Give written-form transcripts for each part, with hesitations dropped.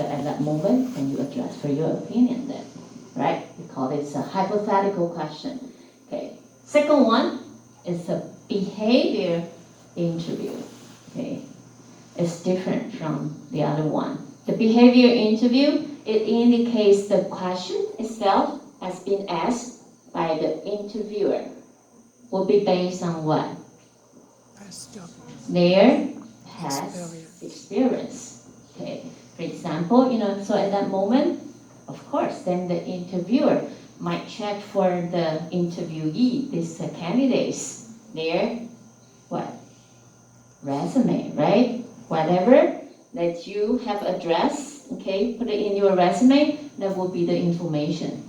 at that moment, then you address for your opinion then, right? We call this a hypothetical question. Okay. Second one is a behavior interview. Okay. It's different from the other one. The behavior interview, it indicates the question itself has been asked by the interviewer. Will be based on what? Their past experience. Okay. For example, so at that moment, of course, then the interviewer might check for the interviewee, these candidates, their what? Resume, right? Whatever that you have addressed, okay, put it in your resume, that will be the information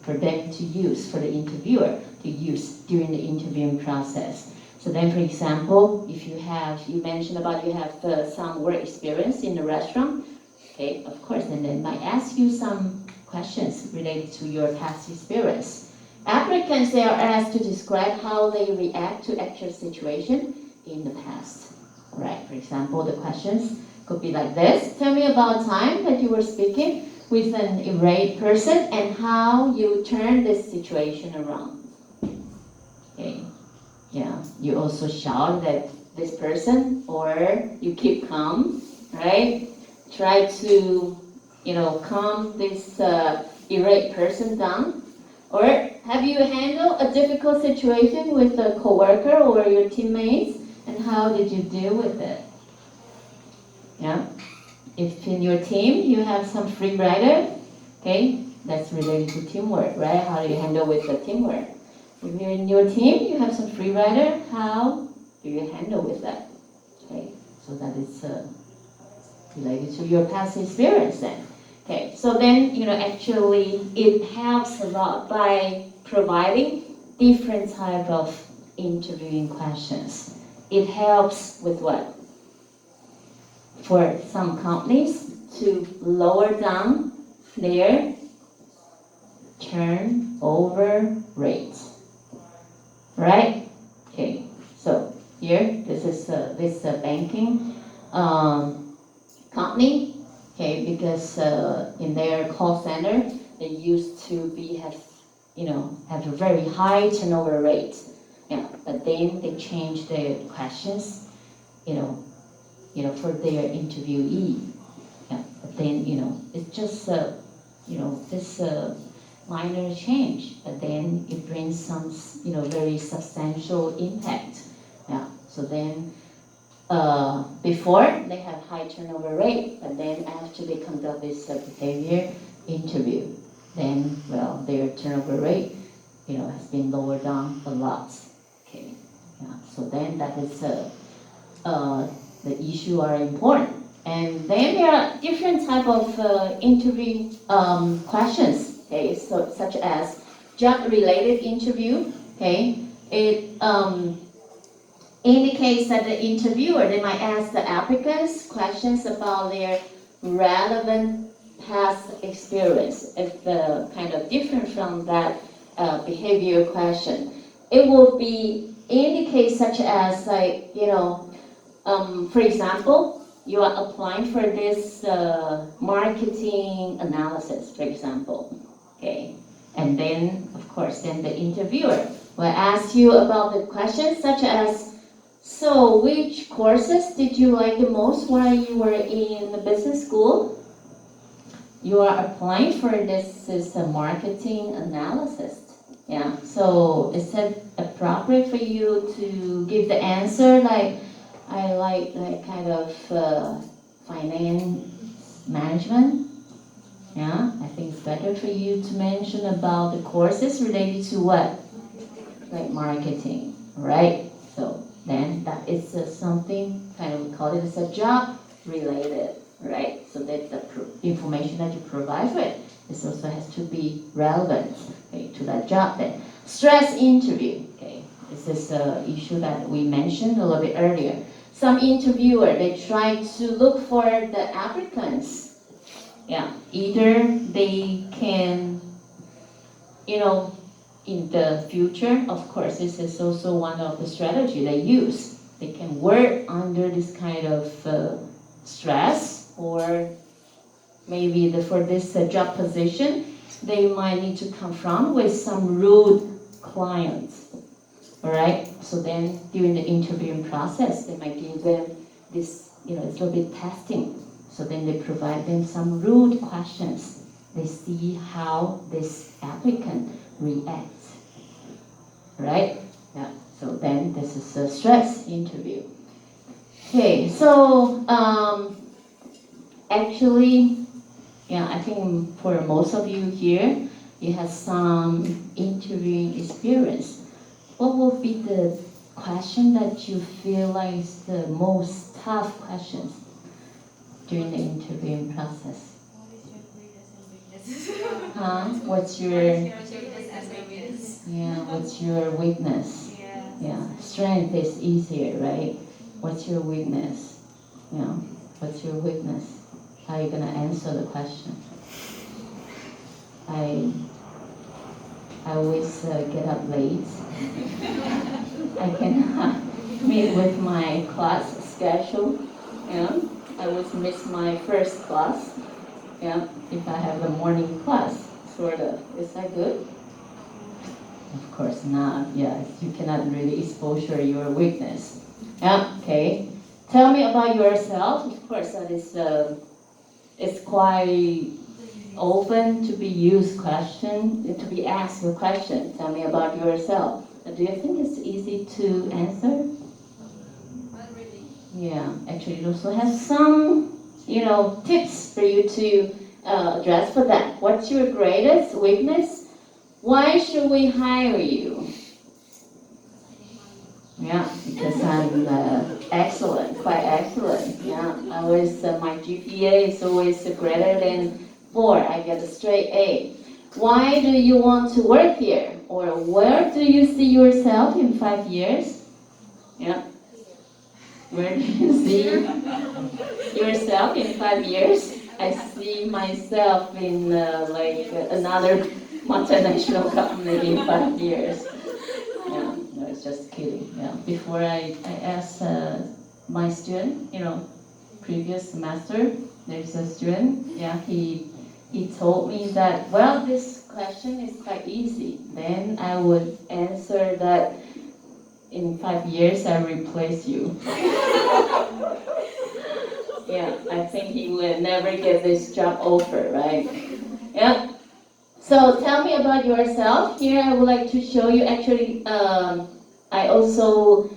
for them to use, for the interviewer to use during the interviewing process. So then, for example, if you mentioned about you have some work experience in the restaurant, okay, of course, and they might ask you some questions related to your past experience. Applicants, they are asked to describe how they react to actual situation in the past. Right, for example, the questions could be like this. Tell me about a time that you were speaking with an irate person and how you turned this situation around. Okay, yeah, you also shout at this person or you keep calm, right? Try to, calm this irate person down. Or have you handled a difficult situation with a coworker or your teammates? And how did you deal with it? Yeah. If in your team you have some free rider, okay, that's related to teamwork, right? How do you handle with the teamwork? If you're in your team, you have some free rider, how do you handle with that? Okay, so that is related to your past experience then. Okay, so then, actually it helps a lot by providing different type of interviewing questions. It helps with what? For some companies to lower down their turnover rate. Right? Okay, so here, this is this banking company, okay, because in their call center, they used to have a very high turnover rate. Yeah, but then they changed their questions, for their interviewee. Yeah, but then, it's just, this minor change, but then it brings some, very substantial impact. Yeah, so then before they have high turnover rate, but then after they conduct this behavior interview, then, well, their turnover rate, has been lowered down a lot. Okay, yeah, so then that is the issue are important. And then there are different type of interview questions, okay, so such as job-related interview, okay. It indicates that the interviewer, they might ask the applicants questions about their relevant past experience. It's kind of different from that behavior question. It will be indicate such as like, for example, you are applying for this marketing analysis, for example, okay? And then, of course, then the interviewer will ask you about the questions such as, so which courses did you like the most while you were in the business school? You are applying for this is a marketing analysis. Yeah, so is it appropriate for you to give the answer like, I like kind of finance management? Yeah, I think it's better for you to mention about the courses related to what? Like marketing, right? So then that is something kind of, we call it as a job related, right? So that the information that you provide with, this also has to be relevant, okay, to that job then. Stress interview, okay, this is an issue that we mentioned a little bit earlier. Some interviewer, they try to look for the applicants. Yeah, either they can, in the future, of course, this is also one of the strategy they use. They can work under this kind of stress or, maybe for this job position, they might need to confront with some rude clients. All right. So then during the interviewing process, they might give them this, it's a little bit testing. So then they provide them some rude questions. They see how this applicant reacts. Right? Yeah. So then this is a stress interview. Okay. So actually, yeah, I think for most of you here, you have some interviewing experience. What will be the question that you feel like is the most tough questions during the interviewing process? What's your what's your weakness? Yeah, strength is easier, right? What's your weakness? Yeah, what's your weakness? How are you gonna answer the question? I always get up late. I can meet with my class schedule. Yeah, I always miss my first class. Yeah, if I have the morning class, sort of. Is that good? Of course not. Yeah, you cannot really expose your weakness. Yeah. Okay. Tell me about yourself. Of course, that is it's quite open to be used question, to be asked a question. Tell me about yourself. Do you think it's easy to answer? Not really. Yeah, actually, it also has some, tips for you to address for that. What's your greatest weakness? Why should we hire you? Yeah, because I'm excellent, quite excellent. Yeah, I always my GPA is always greater than 4. I get a straight A. Why do you want to work here? Or where do you see yourself in 5 years? Yeah. Where do you see yourself in 5 years? I see myself in another multinational company in 5 years. Yeah, no, it's just kidding. Yeah, before I asked my student, previous semester, there's a student. Yeah, he told me that, well, this question is quite easy. Then I would answer that in 5 years I replace you. Yeah, I think he would never get this job offer, right? Yeah. So tell me about yourself. Here I would like to show you actually, I also,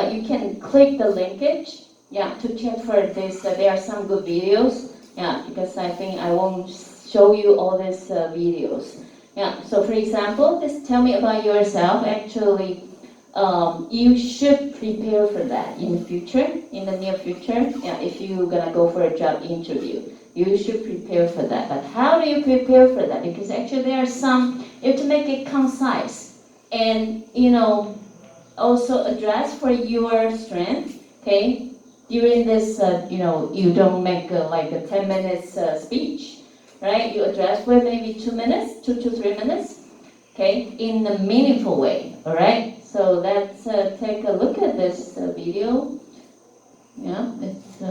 you can click the linkage, yeah, to check for this. There are some good videos, yeah, because I think I won't show you all these videos. Yeah, so for example, just tell me about yourself. Actually, you should prepare for that in the future, in the near future. Yeah, if you're gonna go for a job interview, you should prepare for that. But how do you prepare for that? Because actually there are some, you have to make it concise and, also address for your strength, okay? During this, you don't make like a 10 minutes speech, right? You address for maybe 2 minutes, 2 to 3 minutes, okay, in a meaningful way, all right? So let's take a look at this video. Yeah, it's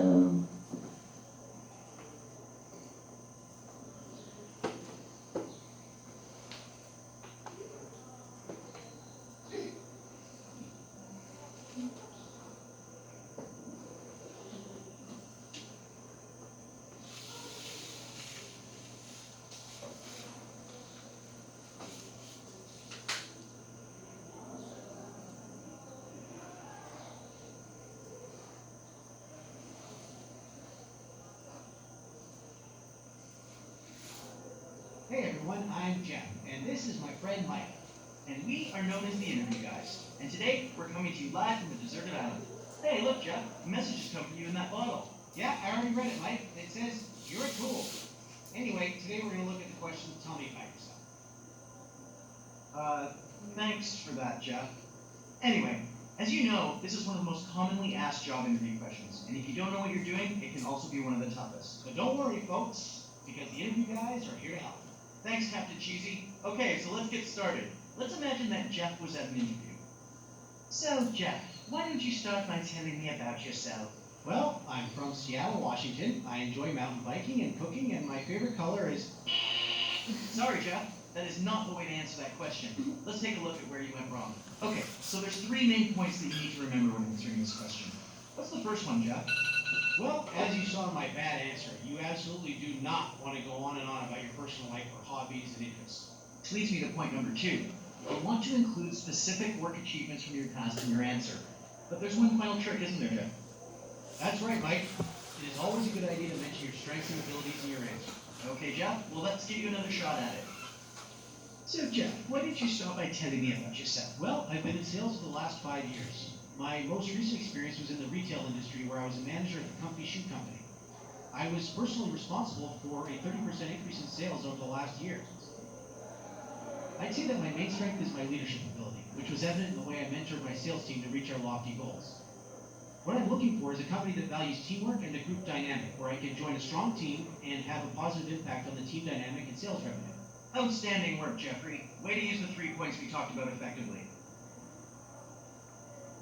Hey everyone, I'm Jeff, and this is my friend Mike. And we are known as the Interview Guys. And today, we're coming to you live from a deserted island. Hey, look Jeff, a message has come for you in that bottle. Yeah, I already read it, Mike. It says, you're a tool. Anyway, today we're going to look at the question, tell me about yourself. Thanks for that, Jeff. Anyway, as you know, this is one of the most commonly asked job interview questions. And if you don't know what you're doing, it can also be one of the toughest. But don't worry, folks, because the Interview Guys are here to help. Thanks, Captain Cheesy. Okay, so let's get started. Let's imagine that Jeff was at an interview. So, Jeff, why don't you start by telling me about yourself? Well, I'm from Seattle, Washington. I enjoy mountain biking and cooking, and my favorite color is... Sorry, Jeff. That is not the way to answer that question. Let's take a look at where you went wrong. Okay, so there's three main points that you need to remember when answering this question. What's the first one, Jeff? Well, as you saw in my bad answer, you absolutely do not want to go on and on about your personal life or hobbies and interests. Which leads me to point number two. You want to include specific work achievements from your past in your answer. But there's one final trick, isn't there, Jeff? That's right, Mike. It is always a good idea to mention your strengths and abilities in your answer. Okay, Jeff? Well, let's give you another shot at it. So, Jeff, why didn't you start by telling me about yourself? Well, I've been in sales for the last 5 years. My most recent experience was in the retail industry where I was a manager at the company shoe company. I was personally responsible for a 30% increase in sales over the last year. I'd say that my main strength is my leadership ability, which was evident in the way I mentored my sales team to reach our lofty goals. What I'm looking for is a company that values teamwork and a group dynamic, where I can join a strong team and have a positive impact on the team dynamic and sales revenue. Outstanding work, Jeffrey. Way to use the 3 points we talked about effectively.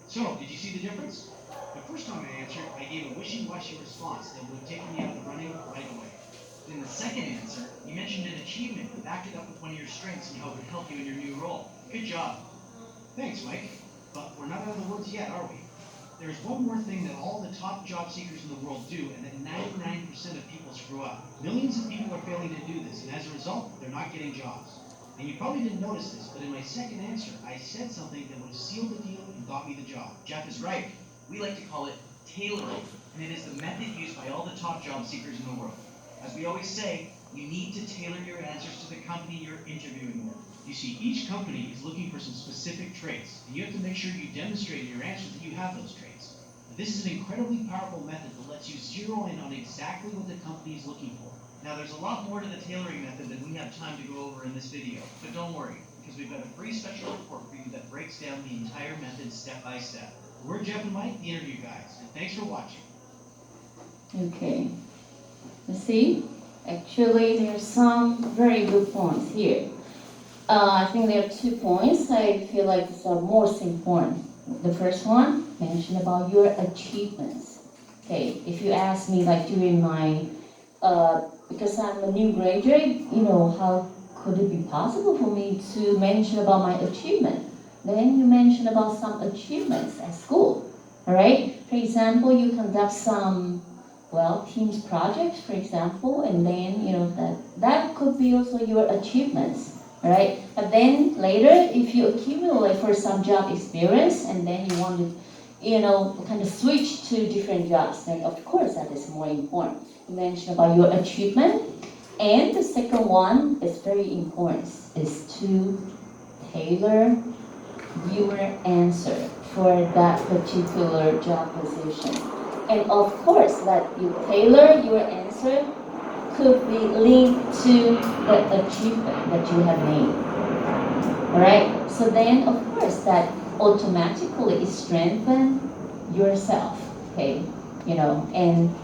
So, did you see the difference? The first time I answered, I gave a wishy-washy response that would have taken me out of the running right away. In the second answer, you mentioned an achievement and backed it up with one of your strengths and how it would help you in your new role. Good job. Thanks, Mike. But we're not out of the woods yet, are we? There's one more thing that all the top job seekers in the world do, and that 99% of people screw up. Millions of people are failing to do this, and as a result, they're not getting jobs. And you probably didn't notice this, but in my second answer, I said something that would have sealed the deal and got me the job. Jeff is right. We like to call it tailoring, and it is the method used by all the top job seekers in the world. As we always say, you need to tailor your answers to the company you're interviewing with. You see, each company is looking for some specific traits, and you have to make sure you demonstrate in your answer that you have those traits. This is an incredibly powerful method that lets you zero in on exactly what the company is looking for. Now, there's a lot more to the tailoring method than we have time to go over in this video, but don't worry, because we've got a free special report for you that breaks down the entire method step by step. We're Jeff and Mike, the interview guys, and thanks for watching. Okay. You see, actually there's some very good points here. I think there are 2 points I feel like is the most important. The first one, mention about your achievements. Okay, if you ask me like during my, because I'm a new graduate, how could it be possible for me to mention about my achievement? Then you mention about some achievements at school, all right? For example, you conduct some, teams projects, for example, and then, that could be also your achievements. Right? But then later, if you accumulate for some job experience and then you want to, kind of switch to different jobs, then of course that is more important. You mentioned about your achievement. And the second one is very important, is to tailor your answer for that particular job position. And of course that you tailor your answer could be linked to the achievement that you have made. Alright? So then of course that automatically strengthens yourself. Okay? And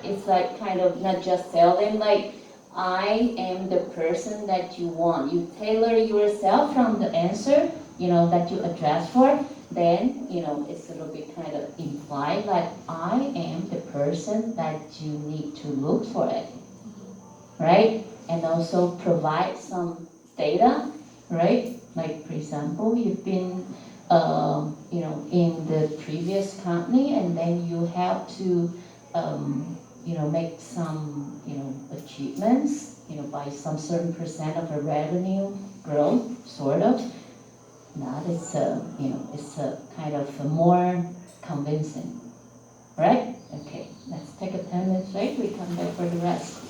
it's like kind of not just tell them like I am the person that you want. You tailor yourself from the answer, that you address for, then, it's a little bit kind of implied that I am the person that you need to look for it, right? And also provide some data, right? Like, for example, you've been, in the previous company and then you have to, make some, achievements, by some certain percent of the revenue growth, sort of. That is, it's a kind of more convincing, right? Okay, let's take a 10-minute break. We come back for the rest.